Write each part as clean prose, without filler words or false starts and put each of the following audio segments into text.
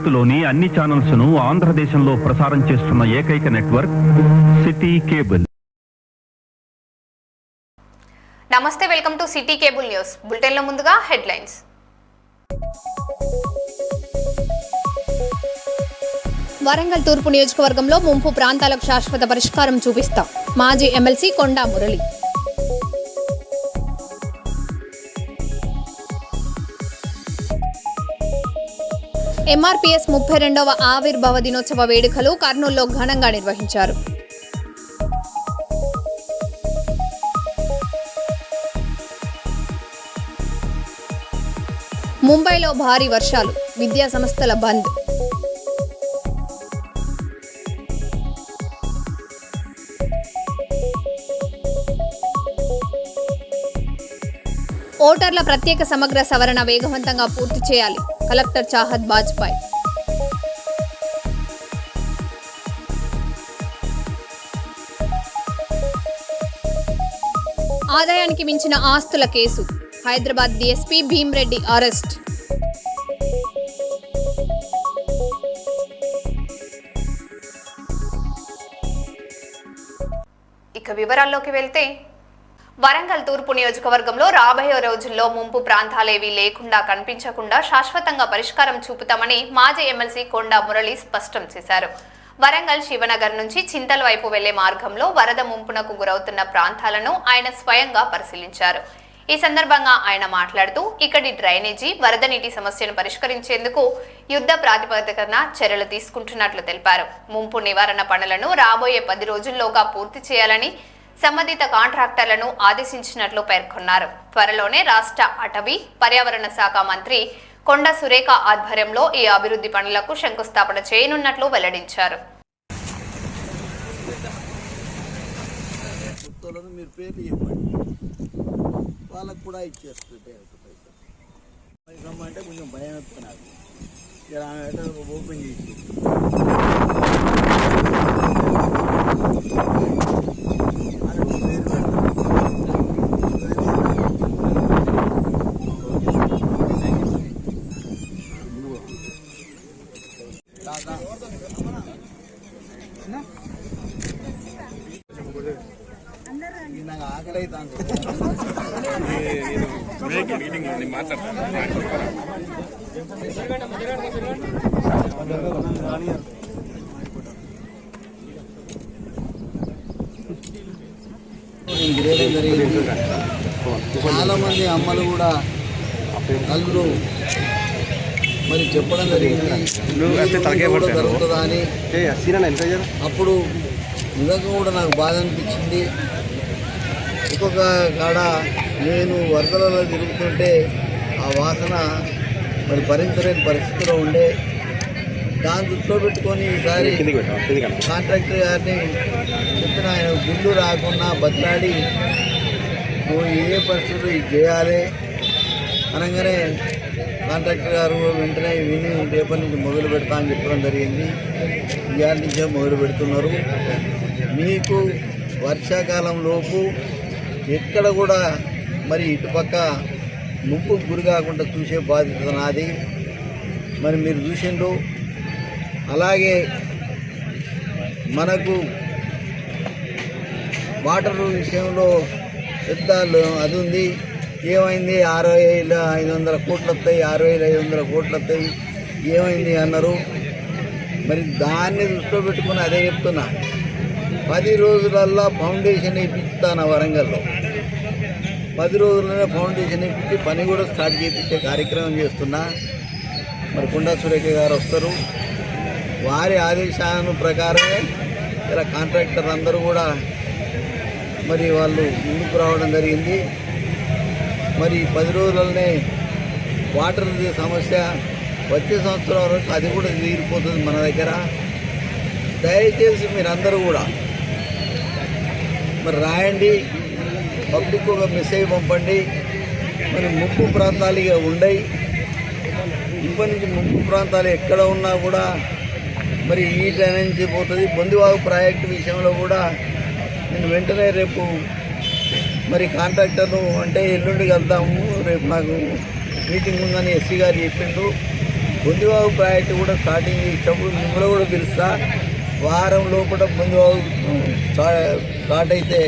భారత్లోని అన్ని ఛానల్స్ ను ఆంధ్రదేశంలో ప్రసారం చేస్తున్న ఏకైక నెట్వర్క్ సిటీ కేబుల్. నమస్తే, welcome to city cable news. బులెటిన్లో ముందుగా హెడ్లైన్స్. వరంగల్ తూర్పు నియోజకవర్గంలో ముంపు ప్రాంతాలకు శాశ్వత పరిష్కారం చూపిస్తాం. మాజీ ఎమ్మెల్సీ కొండా మురళి. ఎంఆర్పీఎస్ 32వ ఆవిర్భావ దినోత్సవ వేడుకలు కర్నూలులో ఘనంగా నిర్వహించారు. ముంబైలో భారీ వర్షాలు, విద్యా సంస్థల బంద్. ఓటర్ల ప్రత్యేక సమగ్ర సవరణ వేగవంతంగా పూర్తి చేయాలి. కలెక్టర్ చాహద్ బాజ్పాయ్. ఆదాయానికి మించిన ఆస్తుల case, Hyderabad DSP Bhim Reddy arrest. ఇక వివరాల్లోకి వెళ్తే, వరంగల్ తూర్పు నియోజకవర్గంలో రాబోయే రోజుల్లో ముంపు ప్రాంతాలేవీ లేకుండా కనిపించకుండా శాశ్వతంగా పరిష్కారం చూపుతామని మాజీ ఎమ్మెల్సీ కొండా మురళి స్పష్టం చేశారు. వరంగల్ శివనగర్ నుంచి చింతల వైపు వెళ్లే మార్గంలో వరద ముంపునకు గురవుతున్న ప్రాంతాలను ఆయన స్వయంగా పరిశీలించారు. ఈ సందర్భంగా ఆయన మాట్లాడుతూ, ఇక్కడి డ్రైనేజీ, వరద నీటి సమస్యను పరిష్కరించేందుకు యుద్ధ ప్రాతిపదికన చర్యలు తీసుకుంటున్నట్లు తెలిపారు. ముంపు నివారణ పనులను రాబోయే 10 రోజుల్లోగా పూర్తి చేయాలని సంబంధిత కాంట్రాక్టర్లను ఆదేశించినట్లు పేర్కొన్నారు. త్వరలోనే రాష్ట్ర అటవీ పర్యావరణ శాఖ మంత్రి కొండ సురేఖ ఆధ్వర్యంలో ఈ అభివృద్ధి పనులకు శంకుస్థాపన చేయనున్నట్లు వెల్లడించారు. చాలా మంది అమ్మలు కూడా నలుగురు మరి చెప్పడం జరిగింది జరుగుతుందా అని. అప్పుడు నిజంగా కూడా నాకు బాధ అనిపించింది. ఒక్కొక్క కాడ నేను వరదలలో తిరుగుతుంటే ఆ వాసన మరి భరించలేని పరిస్థితిలో ఉండే. దాన్ని దృష్టిలో పెట్టుకొని ఈసారి కాంట్రాక్టర్ గారిని చెప్పిన, ఆయన బిల్లు రాకుండా బతిలాడి నువ్వు ఏ పరిస్థితులు ఇది చేయాలి అనగానే కాంట్రాక్టర్ గారు వెంటనే విని రేపటి నుంచి మొదలు పెడతా అని చెప్పడం జరిగింది. ఇవాళ నుంచే మొదలు పెడుతున్నారు. మీకు వర్షాకాలంలోపు ఎక్కడ కూడా మరి ఇటుపక్క ముంపుకు గురి కాకుండా చూసే బాధ్యత నాది. మరి మీరు చూసిండ్రు. అలాగే మనకు వాటర్ విషయంలో పెద్ద అది ఉంది. ఏమైంది, 6,500 కోట్లు వస్తాయి, 6,500 కోట్లు వస్తాయి, ఏమైంది అన్నారు. మరి దాన్ని దృష్టిలో పెట్టుకుని అదే చెప్తున్నా, 10 రోజులల్లో ఫౌండేషన్ ఇప్పిస్తాను వరంగల్లో. 10 రోజుల్లోనే ఫౌండేషన్ ఇప్పించి పని కూడా స్టార్ట్ చేయించే కార్యక్రమం చేస్తున్నా. మరి కొండా సురేఖ గారు వస్తారు. వారి ఆదేశాల ప్రకారమే ఇలా కాంట్రాక్టర్ అందరూ కూడా మరి వాళ్ళు ముందుకు రావడం జరిగింది. మరి 10 రోజులనే వాటర్ సమస్య వచ్చే సంవత్సరం వరకు అది కూడా తీరిపోతుంది మన దగ్గర. దయచేసి మీరందరూ కూడా మరి రాయండి, పబ్లిక్ ఒక మెసేజ్ పంపండి. మరి ముంపు ప్రాంతాలు ఇక ఉండయి. ఇప్పటి నుంచి ముంపు ప్రాంతాలు ఎక్కడ ఉన్నా కూడా మరి ఈ డ్రైనేజ్ పోతుంది. బొందివాగు ప్రాజెక్టు విషయంలో కూడా నేను వెంటనే రేపు మరి కాంట్రాక్టర్ను అంటే ఎల్లుండి వెళ్తాము, రేపు నాకు మీటింగ్ ఉందని ఎస్సీ గారు చెప్పిండు. బొందివాగు ప్రాజెక్టు కూడా స్టార్టింగ్ ఇచ్చినప్పుడు మిమ్మల్ని కూడా పిలుస్తా. వారం లోపల బొందివాగు స్టార్ట్ అయితే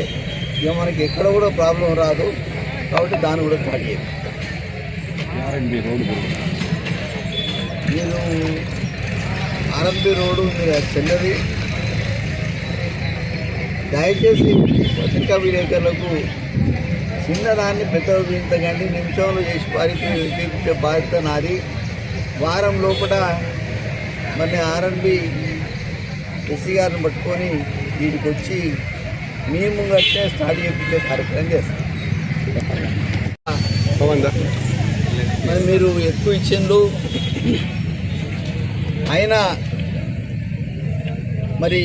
ఇక మనకి ఎక్కడ కూడా ప్రాబ్లం రాదు. కాబట్టి దాన్ని కూడా స్టార్ట్ చేయాలి. మీరు ఆర్ఎంబీ రోడ్డు మీరు చెల్లది. దయచేసి పత్రికా విలేకరులకు చిన్నదాన్ని పెద్దగా చూపించకండి. నిమిషంలో చేసి చూపించే బాధ్యత నాది. వారం లోపల మన ఆర్ఎంబీ ఎస్సీ గారిని పట్టుకొని వీటికి వచ్చి మీ ముంగట్టే స్టార్ట్ చేయించే కార్యక్రమం చేస్తాం. మరి మీరు ఎక్కువ ఇచ్చిండ్రు అయినా మరి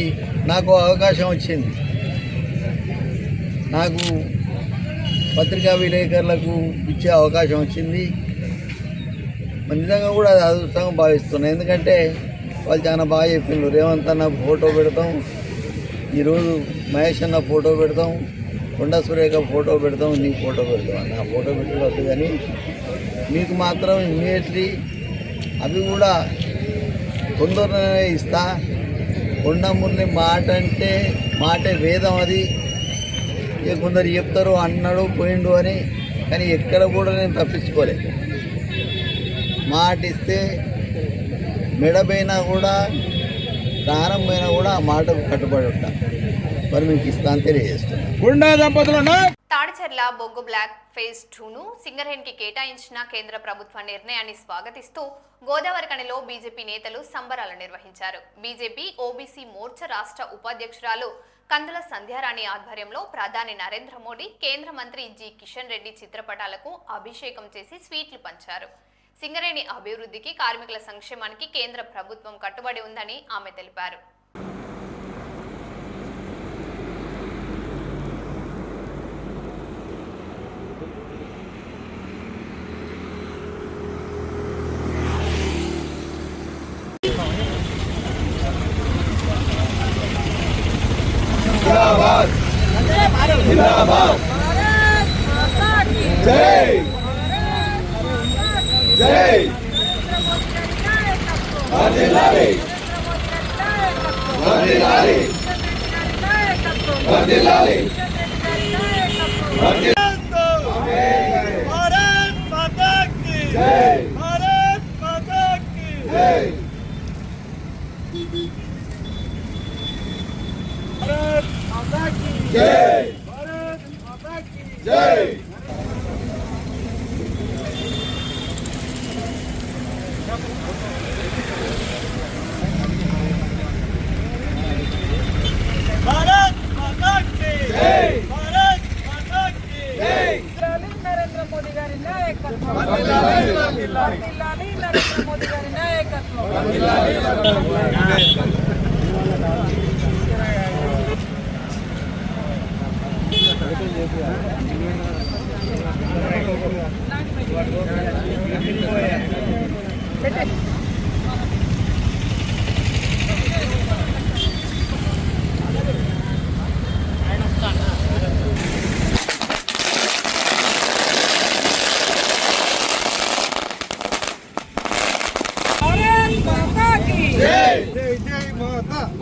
నాకు అవకాశం వచ్చింది. నాకు పత్రికా విలేకరులకు ఇచ్చే అవకాశం వచ్చింది. మరి నిజంగా కూడా అది అదృష్టంగా భావిస్తున్నాను. ఎందుకంటే వాళ్ళు చాలా బాగా చెప్పిండ్రు. రేవంత్ అన్న ఫోటో పెడతాం, ఈరోజు మహేష్ అన్న ఫోటో పెడతాం, కొండ సురేఖ ఫోటో పెడతాం, నీ ఫోటో పెడతాం. నా ఫోటో పెట్టలేదు కానీ మీకు మాత్రం ఇమ్మీడియట్లీ అవి కూడా తొందరగానే ఇస్తా. కొండ మురళి మాట అంటే మాటే వేదం. అది ఇక కొందరు చెప్తారు అన్నాడు పోయిండు అని, కానీ ఎక్కడ కూడా నేను తప్పించుకోలేదు. మాట ఇస్తే మెడపైనా కూడా ప్రాణం పైన కూడా ఆ మాటకు కట్టుబడి ఉంటా. మరి మీకు ఇస్తాను తెలియజేస్తున్నా. తాడిచెర్ల బొగ్గు బ్లాక్ ఫేజ్ 2ను సింగరేణికి కేటాయించిన కేంద్ర ప్రభుత్వ నిర్ణయాన్ని స్వాగతిస్తూ గోదావరి కనిలో బీజేపీ నేతలు సంబరాలు నిర్వహించారు. బీజేపీ ఓబీసీ మోర్చా రాష్ట్ర ఉపాధ్యక్షురాలు కందుల సంధ్యారాణి ఆధ్వర్యంలో ప్రధాని నరేంద్ర మోడీ, కేంద్ర మంత్రి జి కిషన్ రెడ్డి చిత్రపటాలకు అభిషేకం చేసి స్వీట్లు పంచారు. సింగరేణి అభివృద్ధికి, కార్మికుల సంక్షేమానికి కేంద్ర ప్రభుత్వం కట్టుబడి ఉందని ఆమె తెలిపారు.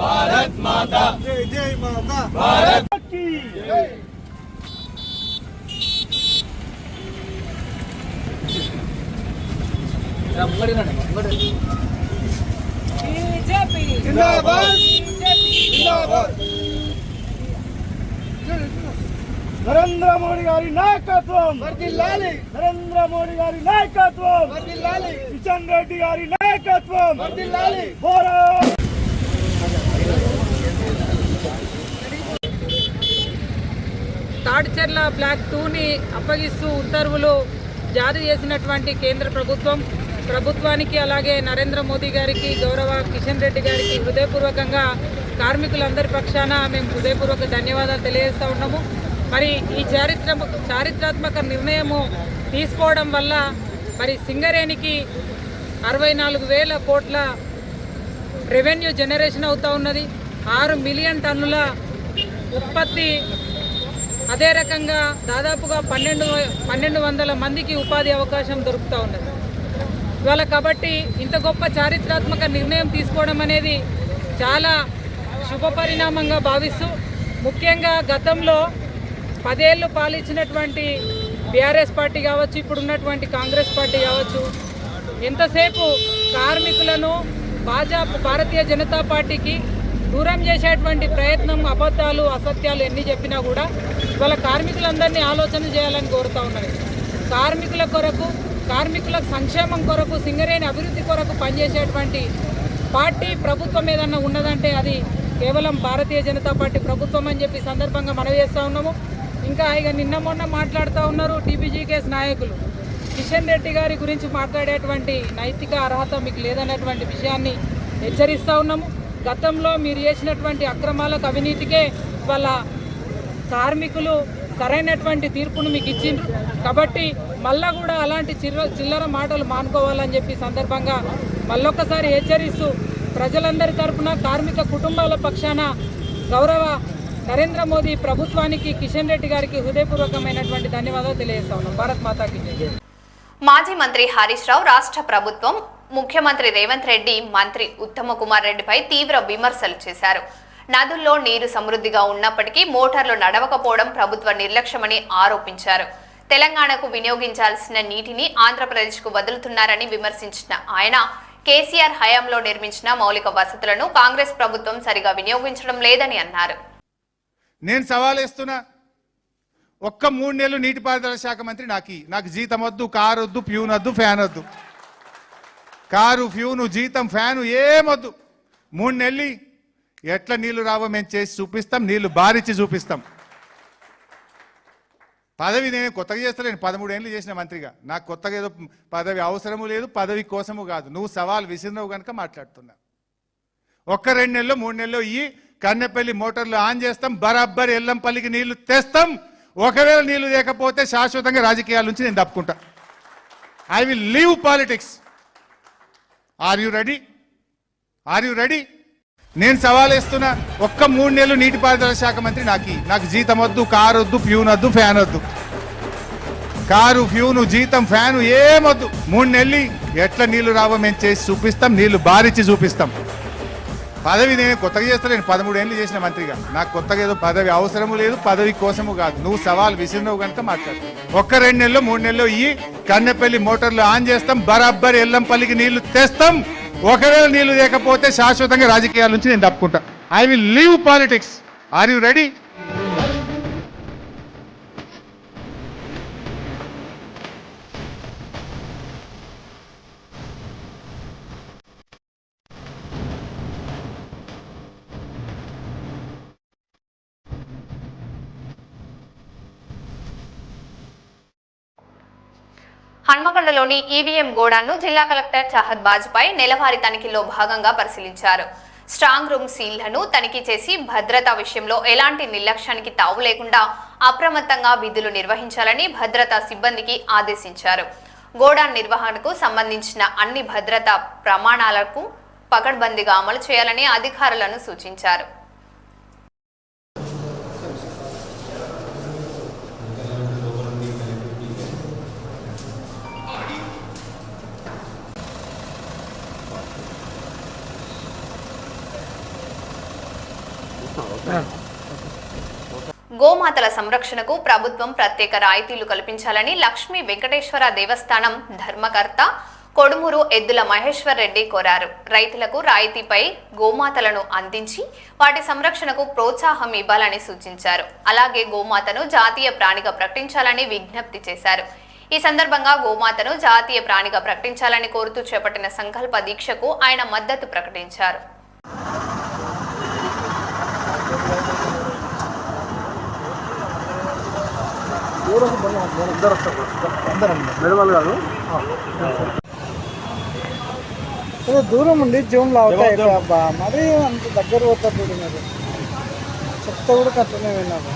भारत माता जय जय माता भारत की जय। बीजेपी जिंदाबाद जिंदाबाद। నరేంద్ర మోడీ గారి నాయకత్వం వర్ధిల్లాలి, నరేంద్ర మోడీ గారి నాయకత్వం వర్ధిల్లాలి, కిషన్ రెడ్డి గారి నాయకత్వం వర్ధిల్లాలి। తాడిచెర్ల బ్లాక్ 2ని అప్పగిస్తూ ఉత్తర్వులు జారీ చేసినటువంటి కేంద్ర ప్రభుత్వానికి అలాగే నరేంద్ర మోదీ గారికి, గౌరవ కిషన్ రెడ్డి గారికి హృదయపూర్వకంగా కార్మికులందరి పక్షాన మేము హృదయపూర్వక ధన్యవాదాలు తెలియజేస్తూ ఉన్నాము. మరి ఈ చారిత్రాత్మక నిర్ణయము తీసుకోవడం వల్ల మరి సింగరేణికి 64,000 కోట్ల రెవెన్యూ జనరేషన్ అవుతూ ఉన్నది. 6 మిలియన్ టన్నుల ఉత్పత్తి, అదే రకంగా దాదాపుగా 1200 మందికి ఉపాధి అవకాశం దొరుకుతూ ఉన్నది. ఇవాళ కాబట్టి ఇంత గొప్ప చారిత్రాత్మక నిర్ణయం తీసుకోవడం అనేది చాలా శుభ పరిణామంగా భావిస్తూ, ముఖ్యంగా గతంలో 10 ఏళ్ళు పాలించినటువంటి బీఆర్ఎస్ పార్టీ కావచ్చు, ఇప్పుడు ఉన్నటువంటి కాంగ్రెస్ పార్టీ కావచ్చు, ఎంతసేపు కార్మికులను భారతీయ జనతా పార్టీకి దూరం చేసేటువంటి ప్రయత్నం, అబద్ధాలు, అసత్యాలు ఎన్ని చెప్పినా కూడా వాళ్ళ కార్మికులందరినీ ఆలోచన చేయాలని కోరుతూ ఉన్నది. కార్మికుల కొరకు, కార్మికుల సంక్షేమం కొరకు, సింగరేణి అభివృద్ధి కొరకు పనిచేసేటువంటి పార్టీ ప్రభుత్వం ఏదన్నా ఉన్నదంటే అది కేవలం భారతీయ జనతా పార్టీ ప్రభుత్వం అని చెప్పి సందర్భంగా మనవి చేస్తూ ఉన్నాము. ఇంకా ఇక నిన్న మొన్న మాట్లాడుతూ ఉన్నారు టీబీజీకేఎస్ నాయకులు, కిషన్ రెడ్డి గారి గురించి మాట్లాడేటువంటి నైతిక అర్హత మీకు లేదనేటువంటి విషయాన్ని హెచ్చరిస్తూ ఉన్నాము. గతంలో మీరు చేసినటువంటి అక్రమాలకు, అవినీతికే వాళ్ళ కార్మికులు సరైనటువంటి తీర్పును మీకు ఇచ్చిండ్రు. కాబట్టి మళ్ళా కూడా అలాంటి చిల్లర మాటలు మానుకోవాలని చెప్పి సందర్భంగా మళ్ళొక్కసారి హెచ్చరిస్తూ, ప్రజలందరి తరఫున కార్మిక కుటుంబాల పక్షాన గౌరవ నరేంద్ర మోదీ ప్రభుత్వానికి, కిషన్ రెడ్డి గారికి హృదయపూర్వకమైనటువంటి ధన్యవాదాలు తెలియజేస్తా ఉన్నాం. భారత్ మాతాకి జై. మాజీ మంత్రి హరీష్ రావు రాష్ట్ర ప్రభుత్వం, ముఖ్యమంత్రి రేవంత్ రెడ్డి, మంత్రి ఉత్తమ కుమార్ రెడ్డిపై తీవ్ర విమర్శలు చేశారు. నదుల్లో నీరు సమృద్ధిగా ఉన్నప్పటికీ మోటార్లు నడవకపోవడం ప్రభుత్వ నిర్లక్ష్యమని ఆరోపించారు. తెలంగాణకు వినియోగించాల్సిన నీటిని ఆంధ్రప్రదేశ్కు వదులుతున్నారని విమర్శించిన ఆయన, కేసీఆర్ హయాంలో నిర్మించిన మౌలిక వసతులను కాంగ్రెస్ ప్రభుత్వం సరిగా వినియోగించడం లేదని అన్నారు. నేను సవాలేస్తున్నా, ఒక్క 3 నెలలు నీటిపారుదల శాఖ మంత్రి నాకు జీతం వద్దు, కారు వద్దు, ఫ్యూన్ వద్దు, ఫ్యాన్ వద్దు. కారు, ఫ్యూను, జీతం, ఫ్యాను ఏమొద్దు. 3 నెలలు ఎట్లా నీళ్లు రావో మేము చేసి చూపిస్తాం, నీళ్లు బారిచ్చి చూపిస్తాం. పదవి నేను కొత్తగా చేస్తలేను, 13 ఏళ్ళు చేసిన మంత్రిగా. నాకు కొత్తగా ఏదో పదవి అవసరము లేదు, పదవి కోసము కాదు. నువ్వు సవాల్ విసిరినవు కనుక మాట్లాడుతున్నా. ఒక్క 2 నెలలు 3 నెలలు ఈ కన్నెపల్లి మోటార్లు ఆన్ చేస్తాం, బరాబ్బర్ ఎల్లంపల్లికి నీళ్లు తెస్తాం. ఒకవేళ నీళ్లు లేకపోతే శాశ్వతంగా రాజకీయాల నుంచి నేను తప్పుకుంటా. I will leave politics. Are you ready? Are you ready? నేను సవాలేస్తున్నా, ఒక్క 3 నెలలు నీటిపారుదల శాఖ మంత్రి నాకు జీతం వద్దు, కారు వద్దు, ఫ్యూన్ వద్దు, ఫ్యాన్ వద్దు. కారు, ఫ్యూను, జీతం, ఫ్యాను ఏమొద్దు. 3 నెలలు ఎట్లా నీళ్లు రావో మేము చేసి చూపిస్తాం, నీళ్లు బారిచ్చి చూపిస్తాం. పదవి నేను కొత్తగా చేస్తలేను, 13 ఏళ్ళు చేసిన మంత్రిగా. నాకు కొత్తగా ఏదో పదవి అవసరము లేదు, పదవి కోసము కాదు. నువ్వు సవాల్ విసిరినవు కనుక మాట్లాడు. ఒక్క 2 నెలలు 3 నెలలు ఈ కన్నెపల్లి మోటార్లు ఆన్ చేస్తాం, బరాబ్బర్ ఎల్లంపల్లికి నీళ్లు తెస్తాం. ఒకవేళ నీళ్లు లేకపోతే శాశ్వతంగా రాజకీయాల నుంచి నేను తప్పుకుంటా. I will leave politics. Are you ready? హన్మకొండలోని ఈవీఎం గోడాను జిల్లా కలెక్టర్ చాహద్ బాజ్పై నెలవారీ తనిఖీలో భాగంగా పరిశీలించారు. స్ట్రాంగ్ రూమ్ సీళ్లను తనిఖీ చేసి భద్రతా విషయంలో ఎలాంటి నిర్లక్ష్యానికి తావు లేకుండా అప్రమత్తంగా విధులు నిర్వహించాలని భద్రతా సిబ్బందికి ఆదేశించారు. గోడాన్ నిర్వహణకు సంబంధించిన అన్ని భద్రతా ప్రమాణాలకు పకడ్బందీగా అమలు చేయాలని అధికారులను సూచించారు. గోమాతల సంరక్షణకు ప్రభుత్వం ప్రత్యేక రాయితీలు కల్పించాలని లక్ష్మీ వెంకటేశ్వర దేవస్థానం ధర్మకర్త కొడుమూరు ఎద్దుల మహేశ్వర్ రెడ్డి కోరారు. రైతులకు రాయితీపై గోమాతలను అందించి వాటి సంరక్షణకు ప్రోత్సాహం ఇవ్వాలని సూచించారు. అలాగే గోమాతను జాతీయ ప్రాణిగా ప్రకటించాలని విజ్ఞప్తి చేశారు. ఈ సందర్భంగా గోమాతను జాతీయ ప్రాణిగా ప్రకటించాలని కోరుతూ చేపట్టిన సంకల్ప దీక్షకు ఆయన మద్దతు ప్రకటించారు. దూరం ఉండి జూమ్లో అవుతాయి అబ్బా, మరీ అంత దగ్గర పోతారు చూడు. మీరు చెప్తే కూడా కట్టనే విన్నాను.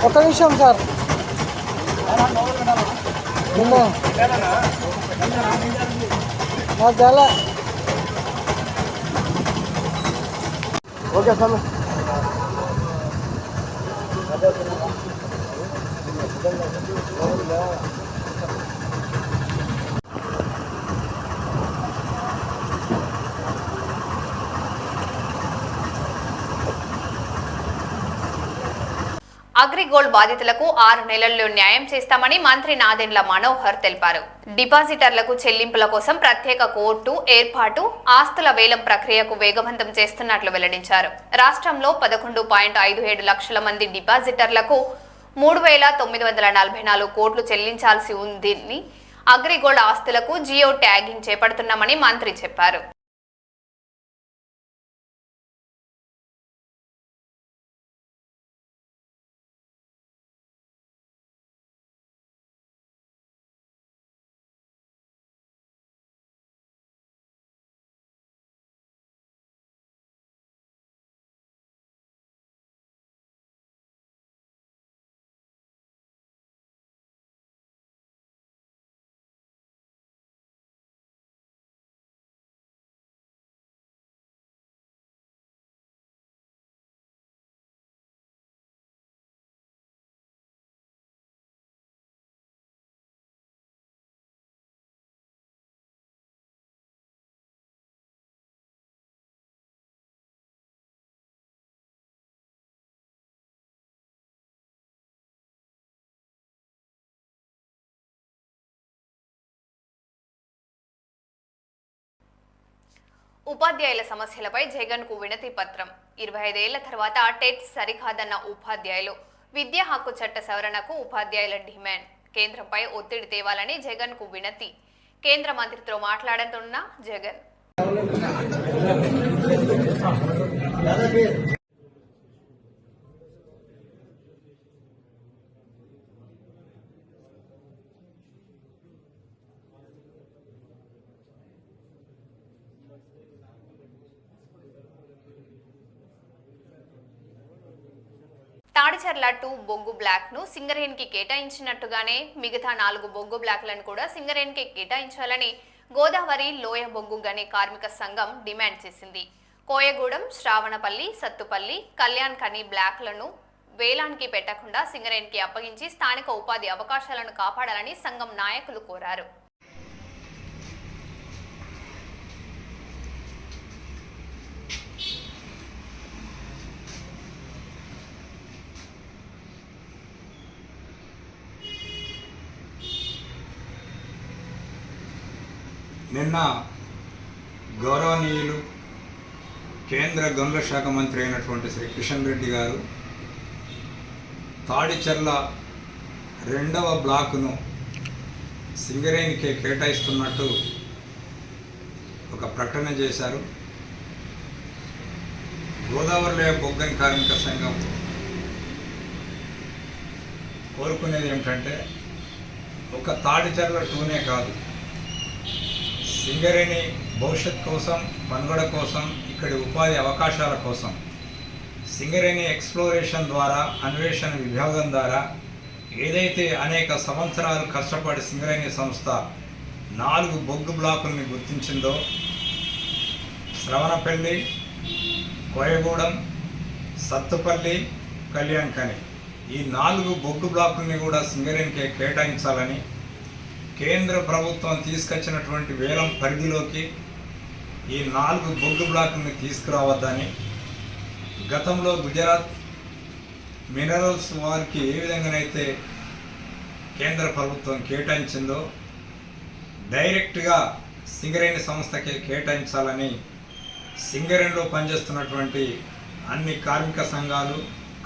ఒక్క నిమిషం సార్. చాలా ఓకే సార్. అగ్రిగోల్డ్ బాధితులకు 6 నెలల్లో న్యాయం చేస్తామని మంత్రి నాదెండ్ల మనోహర్ తెలిపారు. డిపాజిటర్లకు చెల్లింపుల కోసం ప్రత్యేక కోర్టు ఏర్పాటు, ఆస్తుల వేలం ప్రక్రియకు వేగవంతం చేస్తున్నట్లు వెల్లడించారు. రాష్ట్రంలో 11.57 లక్షల మంది డిపాజిటర్లకు 3,944 కోట్లు చెల్లించాల్సి ఉందని, అగ్రిగోల్డ్ ఆస్తులకు జియో ట్యాగింగ్ చేపడుతున్నామని మంత్రి చెప్పారు. ఉపాధ్యాయుల సమస్యలపై జగన్ కు వినతి పత్రం. 25 ఏళ్ల తర్వాత టెట్ సరికాదన్న ఉపాధ్యాయులు. విద్యా హక్కు చట్ట సవరణకు ఉపాధ్యాయుల డిమాండ్. కేంద్రంపై ఒత్తిడి తేవాలని జగన్ కు వినతి. కేంద్ర మంత్రితో మాట్లాడుతున్న జగన్. తాడిచర్ల 2 బొగ్గు బ్లాక్ ను సింగరేణి కి కేటాయించినట్టుగానే మిగతా 4 బొగ్గు బ్లాక్లను కూడా సింగరేణి కి కేటాయించాలని గోదావరి లోయ బొగ్గు గని కార్మిక సంఘం డిమాండ్ చేసింది. కోయగూడెం, శ్రావణపల్లి, సత్తుపల్లి, కళ్యాణ్ ఖని బ్లాక్లను వేలానికి పెట్టకుండా సింగరేణికి అప్పగించి స్థానిక ఉపాధి అవకాశాలను కాపాడాలని సంఘం నాయకులు కోరారు. నిన్న గౌరవనీయులు కేంద్ర గనుల శాఖ మంత్రి అయినటువంటి శ్రీ కిషన్ రెడ్డి గారు తాడిచర్ల 2వ బ్లాకును సింగరేణికి కేటాయిస్తున్నట్టు ఒక ప్రకటన చేశారు. గోదావరిలో బొగ్గని కార్మిక సంఘం కోరుకునేది ఏమిటంటే ఒక తాడిచర్ల 2నే కాదు, సింగరేణి భవిష్యత్ కోసం, మనుగడ కోసం, ఇక్కడి ఉపాధి అవకాశాల కోసం సింగరేణి ఎక్స్ప్లోరేషన్ ద్వారా, అన్వేషణ విభాగం ద్వారా ఏదైతే అనేక సంవత్సరాలు కష్టపడి సింగరేణి సంస్థ 4 బొగ్గు బ్లాకుల్ని గుర్తించిందో, శ్రవణపల్లి, కోయగూడెం, సత్తుపల్లి, కళ్యాణ్ ఖని ఈ 4 బొగ్గు బ్లాకుల్ని కూడా సింగరేణికి కేటాయించాలని, కేంద్ర ప్రభుత్వం తీసుకొచ్చినటువంటి వేలం పరిధిలోకి ఈ 4 బొగ్గు బ్లాకుల్ని తీసుకురావద్దని, గతంలో గుజరాత్ మినరల్స్ వారికి ఏ విధంగానైతే కేంద్ర ప్రభుత్వం కేటాయించిందో డైరెక్ట్గా సింగరేణి సంస్థకే కేటాయించాలని సింగరేణిలో పనిచేస్తున్నటువంటి అన్ని కార్మిక సంఘాలు,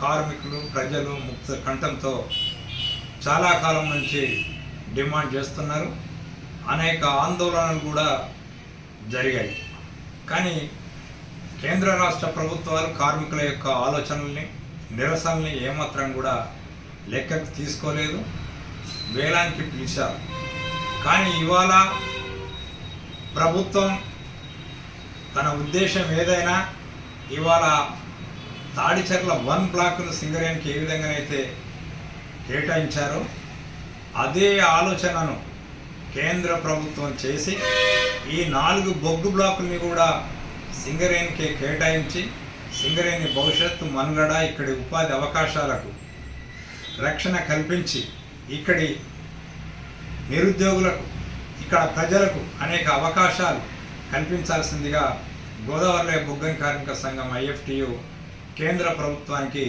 కార్మికులు, ప్రజలు ముక్త కంఠంతో చాలా కాలం నుంచి డిమాండ్ చేస్తున్నారు. అనేక ఆందోళనలు కూడా జరిగాయి. కానీ కేంద్ర రాష్ట్ర ప్రభుత్వాలు కార్మికుల యొక్క ఆలోచనల్ని, నిరసనల్ని ఏమాత్రం కూడా లెక్కకు తీసుకోలేదు, వేలానికి పిలిచారు. కానీ ఇవాళ ప్రభుత్వం తన ఉద్దేశం ఏదైనా ఇవాళ తాడిచర్ల 1 బ్లాకును సింగరేణికి ఏ విధంగానైతే కేటాయించారో అదే ఆలోచనను కేంద్ర ప్రభుత్వం చేసి ఈ 4 బొగ్గు బ్లాకుల్ని కూడా సింగరేణికి కేటాయించి సింగరేణి భవిష్యత్తు మనుగడ, ఇక్కడి ఉపాధి అవకాశాలకు రక్షణ కల్పించి ఇక్కడి నిరుద్యోగులకు, ఇక్కడ ప్రజలకు అనేక అవకాశాలు కల్పించాల్సిందిగా గోదావరిలో బొగ్గని కార్మిక సంఘం IFTU కేంద్ర ప్రభుత్వానికి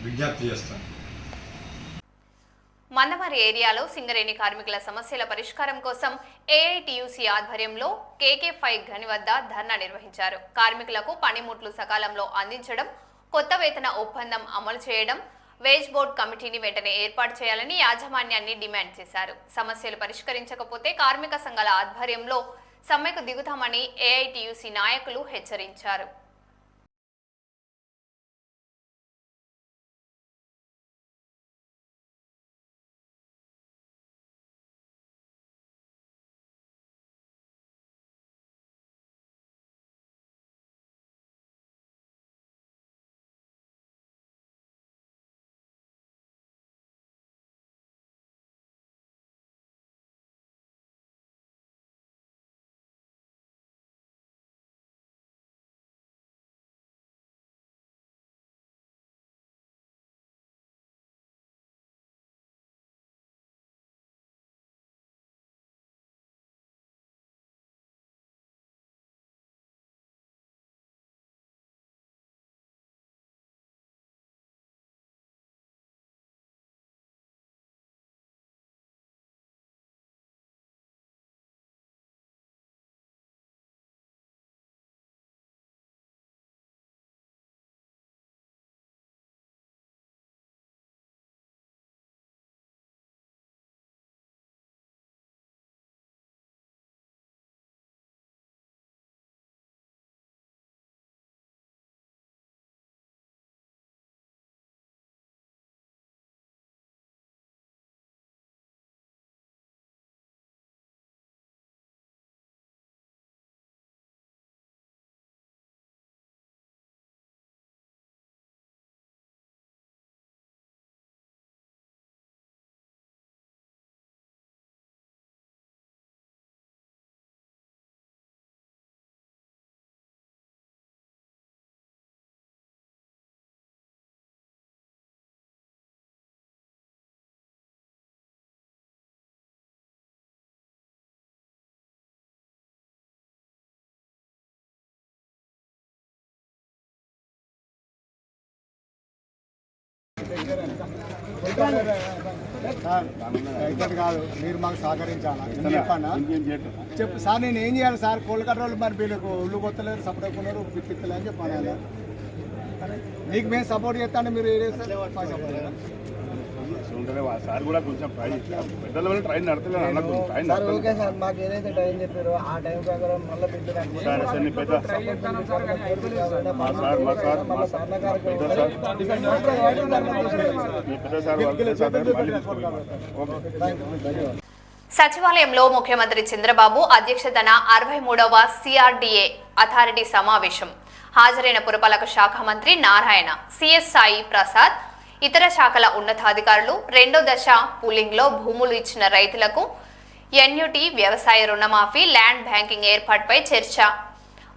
విజ్ఞప్తి చేస్తుంది. మందమరి ఏరియాలో సింగరేణి కార్మికుల సమస్యల పరిష్కారం కోసం AITUC ఆధ్వర్యంలో KK5 గని వద్ద ధర్నా నిర్వహించారు. కార్మికులకు పనిముట్లు సకాలంలో అందించడం, కొత్త వేతన ఒప్పందం అమలు చేయడం, వేజ్ బోర్డ్ కమిటీని వెంటనే ఏర్పాటు చేయాలని యాజమాన్యాన్ని డిమాండ్ చేశారు. సమస్యలు పరిష్కరించకపోతే కార్మిక సంఘాల ఆధ్వర్యంలో సమ్మెకు దిగుతామని AITUC నాయకులు హెచ్చరించారు. కాదు, మీరు మాకు సహకరించాలా చెప్పు సార్. నేను ఏం చేయాలి సార్? కోల్కతా వాళ్ళు మరి వీళ్ళకు ఒళ్ళు కొత్తలేరు, సపోర్ట్ కొన్నారు, పిప్పిత్తలే అని చెప్పాను. మీకు మేము సపోర్ట్ చేస్తాను, మీరు సార్ కూడా కొంచెం పెద్దల వల్ల ట్రైన్ నడతలేదు. ఓకే సార్, మాకు ఏదైతే టైం చెప్పారో ఆ టైం ప్రకారం మళ్ళీ సచివాలయంలో ముఖ్యమంత్రి చంద్రబాబు అధ్యక్షతన 63వ CRDA అథారిటీ సమావేశం. హాజరైన పురపాలక శాఖ మంత్రి నారాయణ, CS సాయి ప్రసాద్, ఇతర శాఖల ఉన్నతాధికారులు. రెండో దశ పూలింగ్లో భూములు ఇచ్చిన రైతులకు NUT, వ్యవసాయ రుణమాఫీ, ల్యాండ్ బ్యాంకింగ్ ఏర్పాటుపై చర్చ.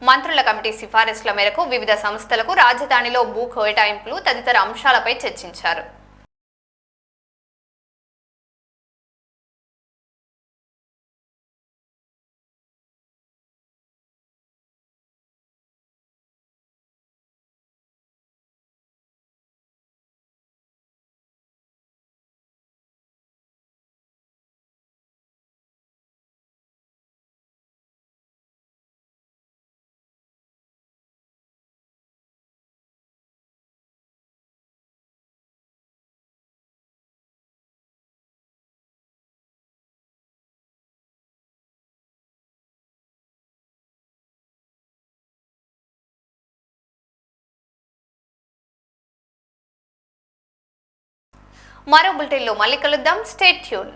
మంత్రుల కమిటీ సిఫారసుల మేరకు వివిధ సంస్థలకు రాజధానిలో భూ కేటాయింపులు తదితర అంశాలపై చర్చించారు. మరో బులెటిన్లో మళ్ళీ కలుద్దాం. Stay tune.